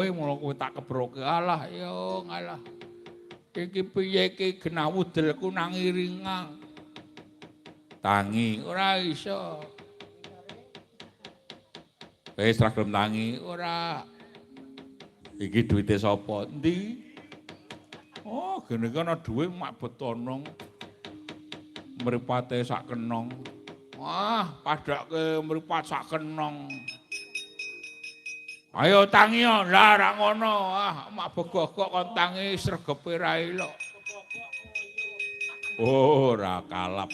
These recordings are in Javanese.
Mula kowe tak kebroke alah yo ngalah. Iki piye iki genah wudelku nang iringang. Tangi ora iso. Wis ra gelem tangi ora. Iki duwite sapa? Endi? Oh, gene iki ana dhuwit mak betonong. Mripate sak kenong. Wah, padake mripat sak kenong. Ayo tangi yo, lah ra ngono. Ah, mak begogok kon tangi sregepe ra elok. Oh, ora kalap.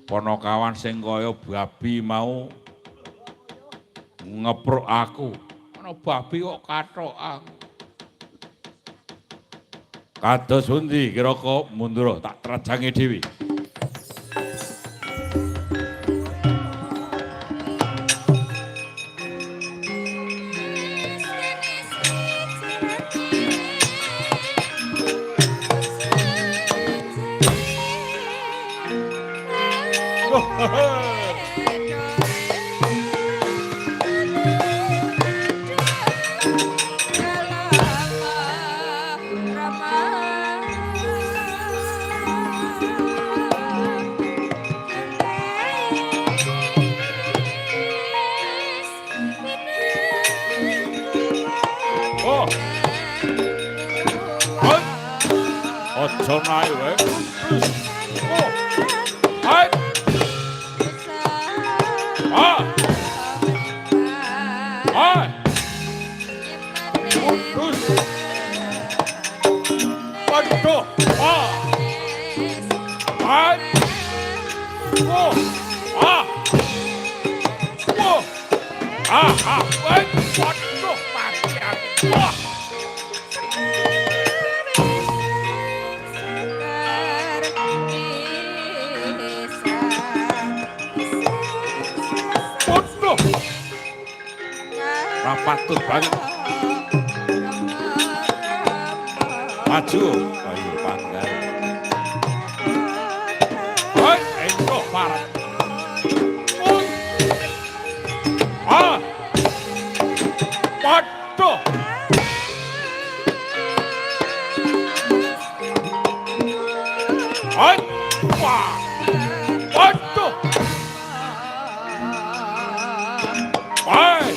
Ponokawan sing kaya babi mau ngepruk aku. Ana babi kok kathokan. Kados pundi kira-kira mundur tak trajangi dhewe. Aja nae wae. Oh. Hai. Ah. Hai. Terus. Waduh. Ah. Hai. Oh. Ah. Oh. Ah, ah. Waduh, mati aku. Wah. Patut banget. Maju. Ayo panggal. Hei, enggak parah. Ah. Waduh. Hai. Wah. Waduh. Hai.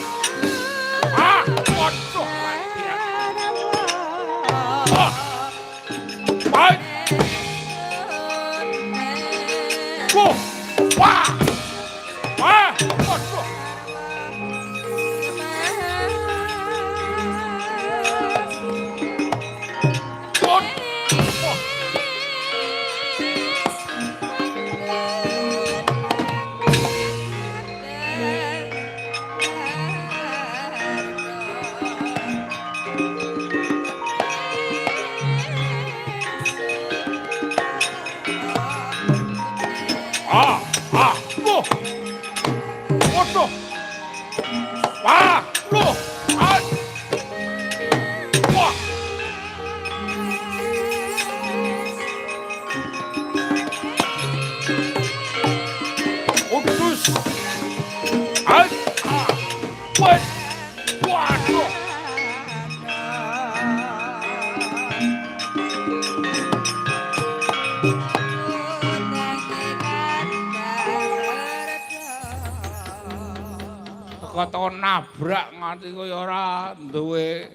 Kata nabrak nganti kaya ora duwe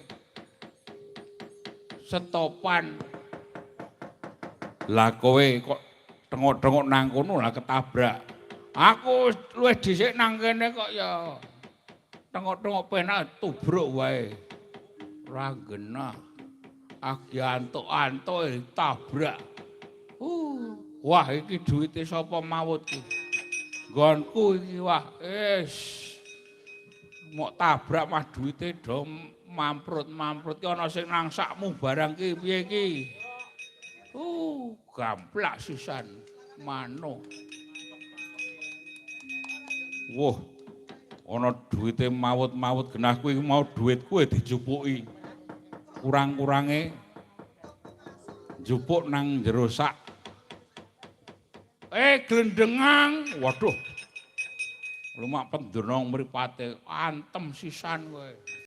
setopan. Lah kowe kok tengok-tengok nang kono lah ketabrak. Aku luwih dhisik nang kene kok ya tengok-tengok penak tubruk wae. Ora genah. Agi antuk-antuk tabrak. Wah iki duwite sapa mawut iki. Nggonku iki wah mok tabrak mah duwite do mamprut-mamprut ki ana sing nang sakmu barang ki piye ki. Gamplak sisan mano. Wah, ana duwite mawut-mawut genah kuwi mau duitku dijupuki. Kurang-kurange njupuk nang jero sak. Glendengang. Waduh. Lumak pendonong mripate antem sisan kowe.